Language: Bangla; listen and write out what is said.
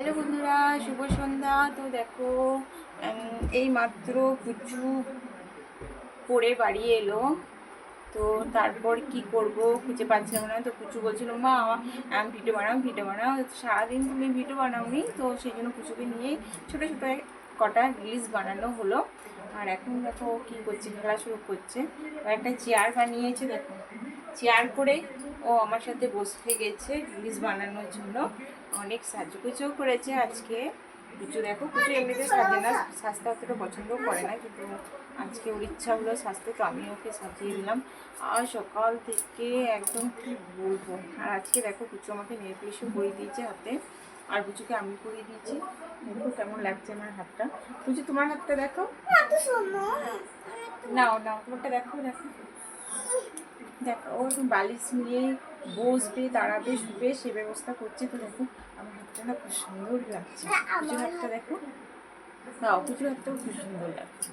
হ্যালো বন্ধুরা, শুভ সন্ধ্যা। তো দেখো, এই মাত্র পুচু পড়ে বাড়ি এলো। তো তারপর কি করব খুঁজে পাচ্ছিলাম না। তো পুচু বলছিল, মা ভিডিও বানাও ভিডিও বানাও। সারাদিন তুমি ভিডিও বানাওনি, তো সেই জন্য পুচুকে নিয়ে ছোটো ছোটো কটা রিলস বানানো হলো। আর এখন দেখো কি করছে, খেলা শুরু করছে। একটা চেয়ার বানিয়েছে, দেখো চেয়ার করে ও আমার সাথে বসে গেছে রিলস বানানোর জন্য। অনেক সাজুগুজুও করেছে আজকে। পুচু দেখো, পুচু এমনিতে সাজে না, সাজতে অতটা পছন্দও করে না, কিন্তু আজকে ওর ইচ্ছা হলো সাজতে, তো আমি ওকে সাজিয়ে দিলাম। আর সকাল থেকে একদম কি বলবো। আর আজকে দেখো পুচু আমাকে নেল পলিশও পরিয়ে দিয়েছে হাতে, আর পুচুকে আমি পরিয়ে দিয়েছি। দেখো কেমন লাগছে আমার হাতটা। পুচু তোমার হাতটা দেখো। নাও নাও, তোমারটা দেখো দেখো দেখো। ও এখন বালিশ নিয়ে বসবে, দাঁড়াবে, শুবে, সে ব্যবস্থা করছে। তো দেখো আমার হাতটা না খুব সুন্দর লাগছে। পুজোর হাতটা দেখো, না পুজোর হাতটাও খুব সুন্দর লাগছে।